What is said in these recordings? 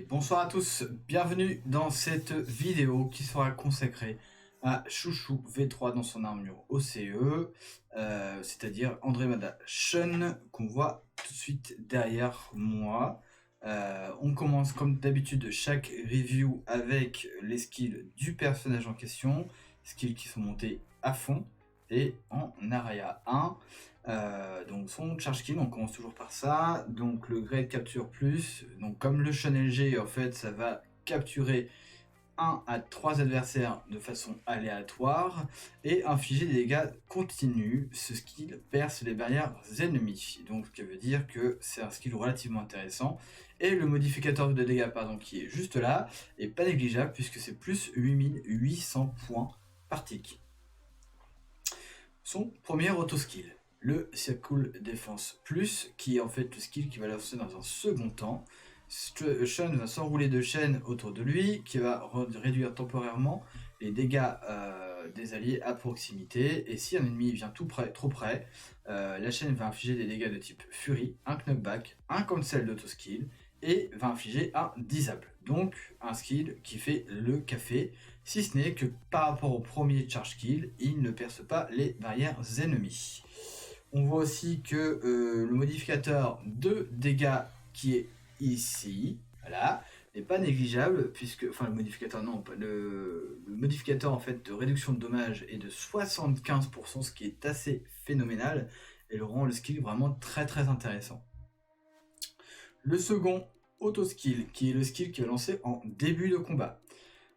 bonsoir à tous, bienvenue dans cette vidéo qui sera consacrée à Chouchou V3 dans son armure OCE, c'est-à-dire Andromeda Shun qu'on voit tout de suite derrière moi. On commence comme d'habitude chaque review avec les skills du personnage en question, skills qui sont montés à fond. Et en Araya 1, donc son charge kill, on commence toujours par ça, donc le grade capture plus, donc comme le Shun LG en fait ça va capturer 1 à 3 adversaires de façon aléatoire et infliger des dégâts continus. Ce skill perce les barrières ennemies, donc ce qui veut dire que c'est un skill relativement intéressant. Et le modificateur de dégâts qui est juste là est pas négligeable puisque c'est plus 8800 points par tick. Son premier auto-skill, le Circle Defense Plus, qui est en fait le skill qui va lancer dans un second temps. Shun va s'enrouler de chaînes autour de lui, qui va réduire temporairement les dégâts des alliés à proximité. Et si un ennemi vient trop près, la chaîne va infliger des dégâts de type Fury, un knockback, un cancel d'auto-skill, et va infliger un disable. Donc un skill qui fait le café, si ce n'est que par rapport au premier charge kill, il ne perce pas les barrières ennemies. On voit aussi que le modificateur de dégâts qui est ici, voilà, n'est pas négligeable puisque, enfin le modificateur non, le modificateur en fait de réduction de dommages est de 75%, ce qui est assez phénoménal et le rend le skill vraiment très intéressant. Le second auto-skill, qui est le skill qui va lancer en début de combat,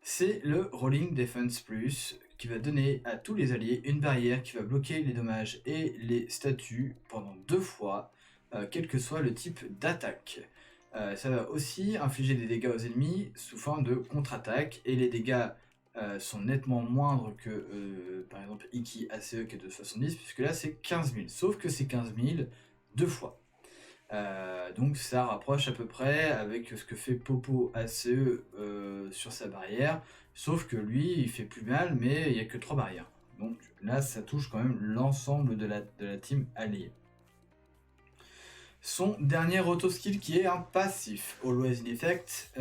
c'est le Rolling Defense Plus, qui va donner à tous les alliés une barrière qui va bloquer les dommages et les statuts pendant 2 fois, quel que soit le type d'attaque. Ça va aussi infliger des dégâts aux ennemis sous forme de contre-attaque, et les dégâts sont nettement moindres que par exemple Iki ACE qui est de 70, puisque là c'est 15 000, sauf que c'est 15 000 2 fois. Donc ça rapproche à peu près avec ce que fait Popo ACE sur sa barrière, sauf que lui il fait plus mal mais il n'y a que 3 barrières. Donc là ça touche quand même l'ensemble de la team alliée. Son dernier auto-skill qui est un passif, Always in Effect,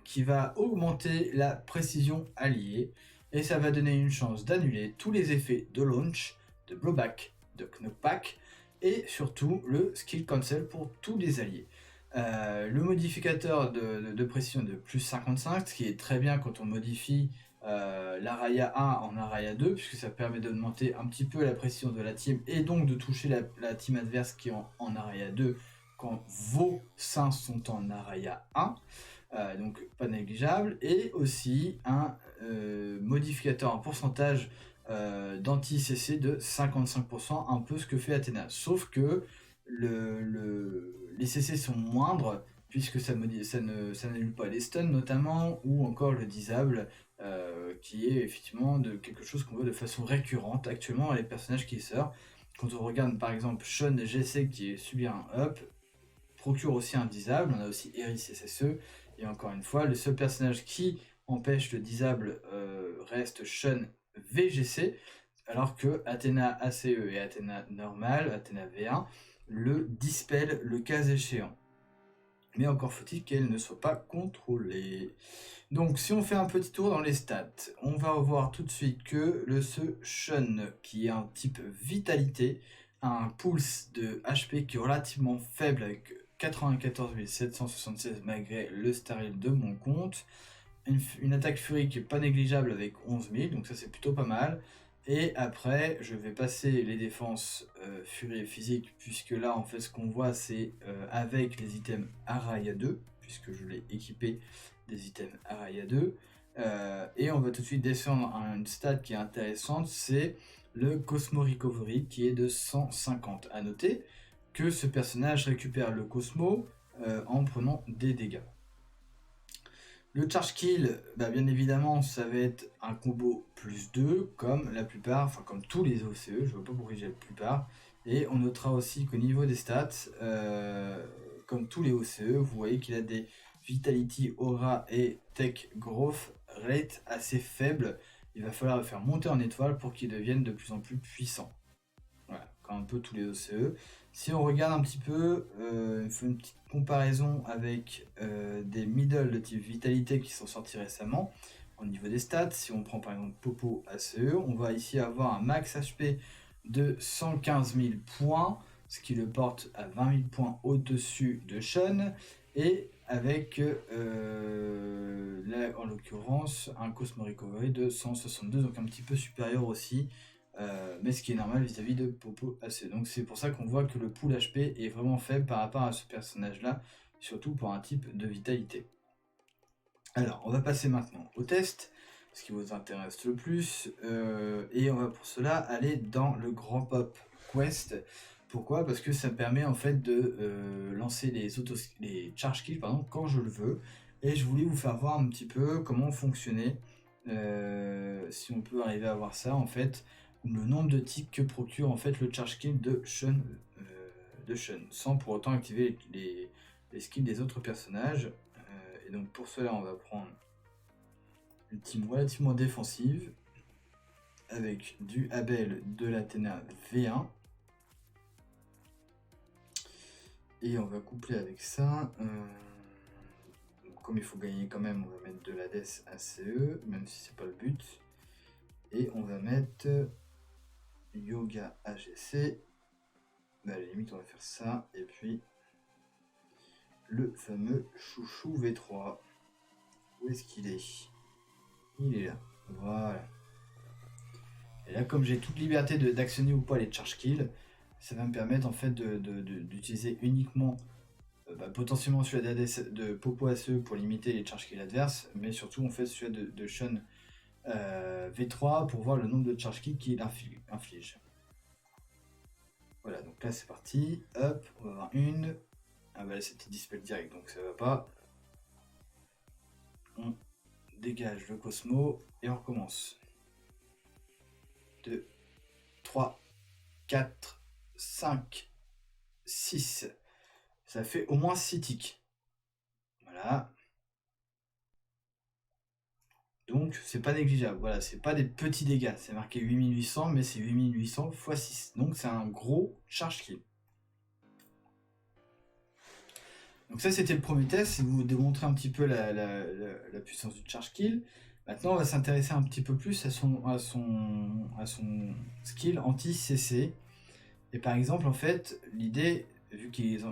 qui va augmenter la précision alliée, et ça va donner une chance d'annuler tous les effets de launch, de blowback, de knockback, et surtout le skill cancel pour tous les alliés. Le modificateur de précision de plus 55, ce qui est très bien quand on modifie l'Araya 1 en Araya 2, puisque ça permet d'augmenter un petit peu la précision de la team et donc de toucher la team adverse qui est en Araya 2 quand vos seins sont en Araya 1. Donc pas négligeable. Et aussi un modificateur en pourcentage d'anti-CC de 55%, un peu ce que fait Athéna, sauf que les CC sont moindres puisque ça n'annule pas les stuns notamment, ou encore le disable qui est effectivement quelque chose qu'on voit de façon récurrente actuellement à les personnages qui sortent. Quand on regarde par exemple Shun GC qui est subir un up, procure aussi un disable, on a aussi Eris SSE, et encore une fois le seul personnage qui empêche le disable reste Shun VGC, alors que Athéna ACE et Athéna normale, Athéna V1, le dispel le cas échéant. Mais encore faut-il qu'elle ne soit pas contrôlée. Donc si on fait un petit tour dans les stats, on va voir tout de suite que ce Shun, qui est un type vitalité, a un pulse de HP qui est relativement faible avec 94 776 malgré le star de mon compte. Une attaque furie qui est pas négligeable avec 11 000, donc ça c'est plutôt pas mal. Et après, je vais passer les défenses furie et physique, puisque là, en fait, ce qu'on voit, c'est avec les items Araya 2, puisque je l'ai équipé des items Araya 2. Et on va tout de suite descendre à une stat qui est intéressante, c'est le Cosmo Recovery, qui est de 150. À noter que ce personnage récupère le Cosmo en prenant des dégâts. Le charge kill, bien évidemment, ça va être un combo plus 2, comme la plupart, enfin comme tous les OCE, je vois pas pourquoi j'ai la plupart. Et on notera aussi qu'au niveau des stats, comme tous les OCE, vous voyez qu'il a des Vitality, Aura et Tech Growth Rate assez faibles. Il va falloir le faire monter en étoile pour qu'il devienne de plus en plus puissant. Voilà. comme un peu tous les OCE. Si on regarde un petit peu, il faut une petite comparaison avec des middle de type vitalité qui sont sortis récemment au niveau des stats. Si on prend par exemple Popo ACE, on va ici avoir un max HP de 115 000 points, ce qui le porte à 20 000 points au-dessus de Sean, et avec là en l'occurrence un Cosmo Recovery de 162, donc un petit peu supérieur aussi, mais ce qui est normal vis-à-vis de Popo AC. Donc c'est pour ça qu'on voit que le pool HP est vraiment faible par rapport à ce personnage là, surtout pour un type de vitalité. Alors on va passer maintenant au test, ce qui vous intéresse le plus, et on va pour cela aller dans le Grand Pop Quest. Pourquoi? Parce que ça me permet en fait de lancer les charge kills quand je le veux, et je voulais vous faire voir un petit peu comment fonctionnait, si on peut arriver à voir ça en fait, le nombre de ticks que procure en fait le charge kill de Sean, sans pour autant activer les skills des autres personnages. Et donc pour cela on va prendre une team relativement défensive avec du Abel, de l'Athéna V1, et on va coupler avec ça, comme il faut gagner quand même, on va mettre de l'Hades ACE, même si c'est pas le but, et on va mettre Yoga AGC, à la limite on va faire ça, et puis le fameux chouchou V3, où est-ce qu'il est? Il est là, voilà. Et là, comme j'ai toute liberté d'actionner ou pas les charge kills, ça va me permettre en fait d'utiliser uniquement potentiellement celui de Popo ACE pour limiter les charge kills adverses, mais surtout en fait celui de Sean V3 pour voir le nombre de charge kills qu'il inflige. Voilà, donc là c'est parti, hop, on va avoir une. Ah bah là c'était dispel direct, donc ça va pas. On dégage le Cosmo et on recommence. 2, 3, 4, 5, 6. Ça fait au moins 6 ticks. Voilà. Donc c'est pas négligeable. Voilà, c'est pas des petits dégâts. C'est marqué 8800, mais c'est 8800 x 6. Donc c'est un gros charge kill. Donc ça c'était le premier test, c'est vous démontrer un petit peu la puissance du charge kill. Maintenant on va s'intéresser un petit peu plus à son skill anti-CC. Et par exemple en fait l'idée, vu qu'il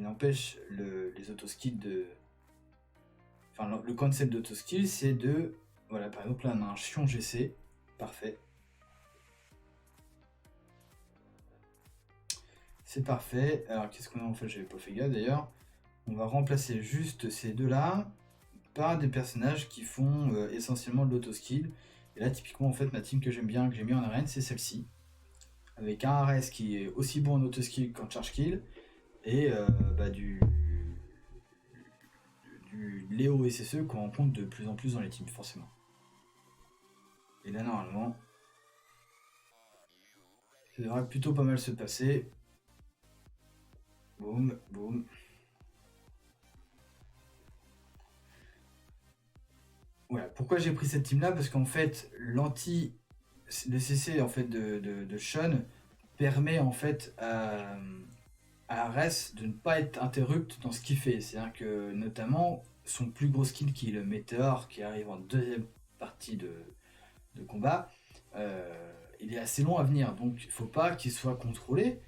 empêche les auto-skills de... Enfin le concept d'auto-skill c'est de... Voilà, par exemple là on a un chion GC, parfait. C'est parfait. Alors qu'est-ce qu'on a en fait? J'avais pas fait gaffe d'ailleurs. On va remplacer juste ces deux-là par des personnages qui font essentiellement de l'auto-skill. Et là, typiquement, en fait, ma team que j'aime bien, que j'ai mis en arène, c'est celle-ci. Avec un Ares qui est aussi bon en auto-skill qu'en charge kill. Et du Léo SSE qu'on rencontre de plus en plus dans les teams, forcément. Et là, normalement, ça devrait plutôt pas mal se passer. Boum, boum. Voilà, pourquoi j'ai pris cette team là? Parce qu'en fait, le CC en fait de Sean permet en fait à Ares de ne pas être interrupt dans ce qu'il fait. C'est-à-dire que notamment son plus gros skill qui est le météore qui arrive en deuxième partie de combat, il est assez long à venir, donc il ne faut pas qu'il soit contrôlé.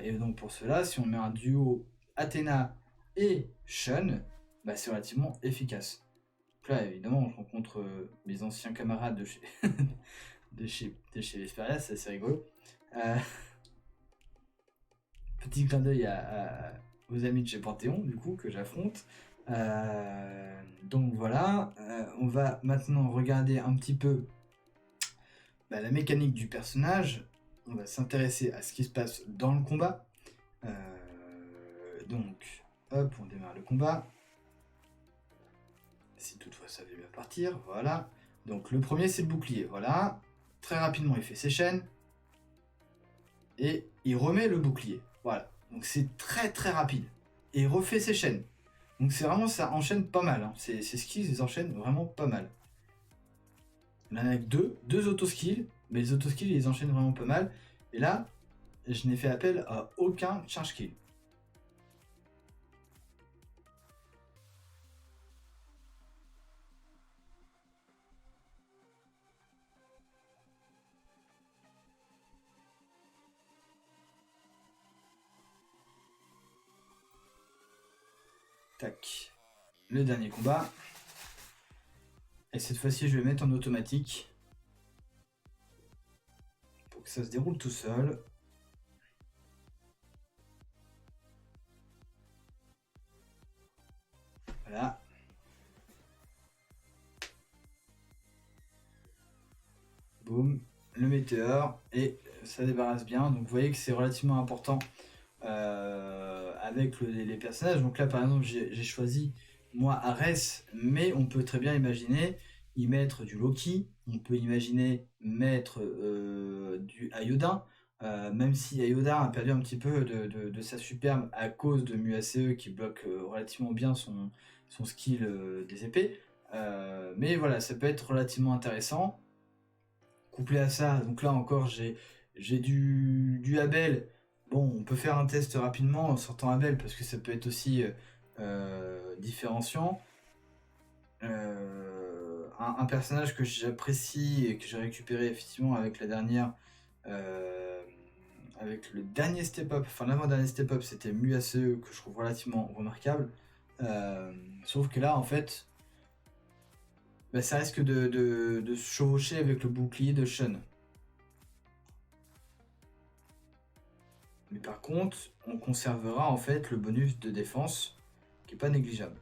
Et donc pour cela, si on met un duo Athéna et Sean, bah, c'est relativement efficace. Donc là, évidemment, je rencontre mes anciens camarades de chez de chez Vesperia, c'est assez rigolo. Petit clin d'œil aux amis de chez Panthéon, du coup, que j'affronte. Donc voilà, on va maintenant regarder un petit peu la mécanique du personnage. On va s'intéresser à ce qui se passe dans le combat. Donc, hop, on démarre le combat. Si toutefois ça veut bien partir, voilà. Donc le premier c'est le bouclier, voilà. Très rapidement il fait ses chaînes. Et il remet le bouclier, voilà. Donc c'est très très rapide. Et il refait ses chaînes. Donc c'est vraiment, ça enchaîne pas mal. Hein. Ces skills, ils enchaînent vraiment pas mal. Il en a deux auto-skills. Mais les auto-skills, ils enchaînent vraiment pas mal. Et là, je n'ai fait appel à aucun charge kill. Tac. Le dernier combat. Et cette fois-ci, je vais mettre en automatique. Pour que ça se déroule tout seul. Voilà. Boum. Le météore. Et ça débarrasse bien. Donc vous voyez que c'est relativement important avec les personnages. Donc là, par exemple, j'ai choisi moi Ares, mais on peut très bien imaginer y mettre du Loki, on peut imaginer mettre du Ayodin, même si Ayodin a perdu un petit peu de sa superbe à cause de MuACE qui bloque relativement bien son skill des épées. Mais voilà, ça peut être relativement intéressant. Couplé à ça, donc là encore, j'ai du Abel. Bon, on peut faire un test rapidement en sortant Abel parce que ça peut être aussi différenciant. Un personnage que j'apprécie et que j'ai récupéré effectivement avec la dernière, avec le dernier step-up, enfin l'avant-dernier step-up, c'était MuACE que je trouve relativement remarquable. Sauf que là, en fait, bah, ça risque de se chevaucher avec le bouclier de Shun. Mais par contre, on conservera en fait le bonus de défense qui est pas négligeable.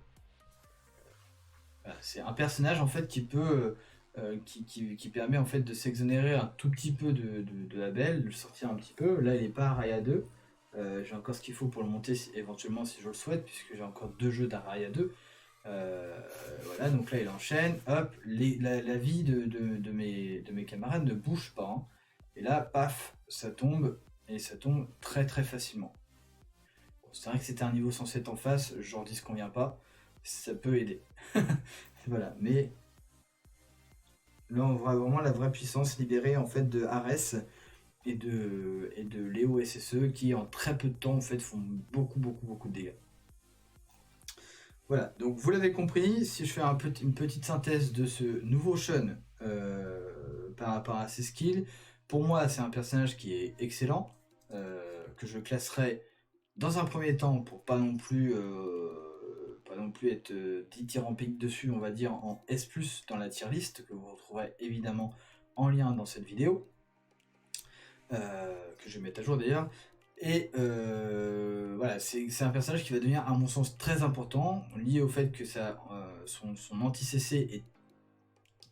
Voilà, c'est un personnage en fait qui peut qui permet en fait de s'exonérer un tout petit peu de Abel, de le sortir un petit peu. Là, il est pas à Raya 2. J'ai encore ce qu'il faut pour le monter éventuellement si je le souhaite, puisque j'ai encore 2 jeux d'Araya 2. Voilà, donc là il enchaîne, hop, la vie de mes camarades ne bouge pas. Hein. Et là, paf, ça tombe, et ça tombe très très facilement. Bon, c'est vrai que c'était un niveau 107 en face, j'en dis ce qu'on vient pas, ça peut aider. Voilà, mais là on voit vraiment la vraie puissance libérée en fait de Ares et de Léo SSE qui en très peu de temps en fait font beaucoup de dégâts. Voilà, donc vous l'avez compris, si je fais une petite synthèse de ce nouveau Shun par rapport à ses skills, pour moi c'est un personnage qui est excellent, que je classerai dans un premier temps pour pas non plus être dithyrambique dessus, on va dire en S+, dans la tier list, que vous retrouverez évidemment en lien dans cette vidéo, que je vais mettre à jour d'ailleurs. Et voilà, c'est un personnage qui va devenir, à mon sens, très important, lié au fait que son anti-CC est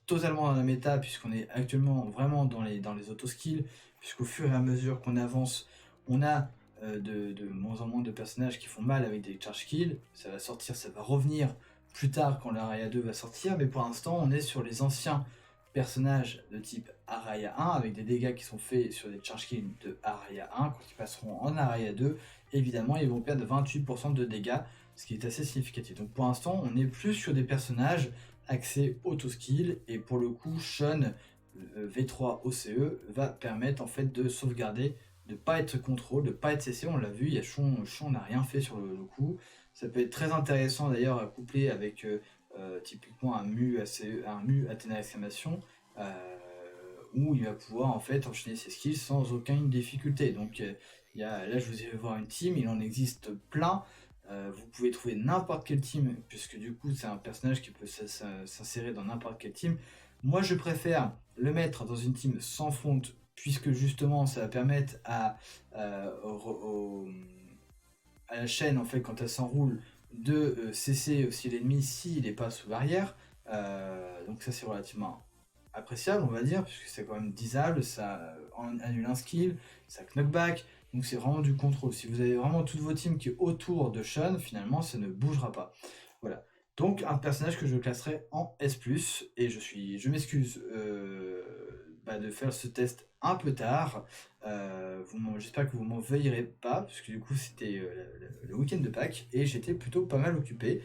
totalement dans la méta, puisqu'on est actuellement vraiment dans les auto-skills, puisqu'au fur et à mesure qu'on avance, on a de moins en moins de personnages qui font mal avec des charge kills. Ça va sortir, ça va revenir plus tard quand l'Araya 2 va sortir, mais pour l'instant, on est sur les anciens personnages de type Araya 1 avec des dégâts qui sont faits sur des charge kills de Araya 1. Quand ils passeront en Araya 2, évidemment ils vont perdre 28% de dégâts, ce qui est assez significatif. Donc pour l'instant on est plus sur des personnages axés auto-skill, et pour le coup Shun V3 OCE va permettre en fait de sauvegarder, de pas être contrôle, de pas être CC. On l'a vu, il y a Shun n'a rien fait sur le coup. Ça peut être très intéressant d'ailleurs à coupler avec typiquement un mu Athéna exclamation, où il va pouvoir en fait enchaîner ses skills sans aucune difficulté. Donc là je vous ai fait voir une team, il en existe plein. Vous pouvez trouver n'importe quel team, puisque du coup c'est un personnage qui peut s'insérer dans n'importe quel team. Moi je préfère le mettre dans une team sans front, puisque justement ça va permettre à la chaîne en fait quand elle s'enroule de cesser aussi l'ennemi s'il n'est pas sous barrière. Donc ça c'est relativement appréciable on va dire, puisque c'est quand même disable, ça annule un skill, ça knockback, donc c'est vraiment du contrôle. Si vous avez vraiment toutes vos teams qui est autour de Shun, finalement ça ne bougera pas. Voilà. Donc un personnage que je classerai en S+, et je m'excuse de faire ce test un peu tard. J'espère que vous m'en veillerez pas, parce que du coup c'était le week-end de Pâques et j'étais plutôt pas mal occupé.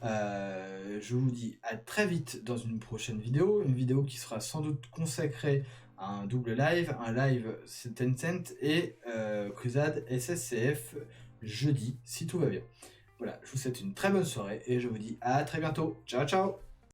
Je vous dis à très vite dans une prochaine vidéo, une vidéo qui sera sans doute consacrée à un double live, un live Tencent et Crusade SSCF jeudi, si tout va bien. Voilà, je vous souhaite une très bonne soirée et je vous dis à très bientôt. Ciao ciao.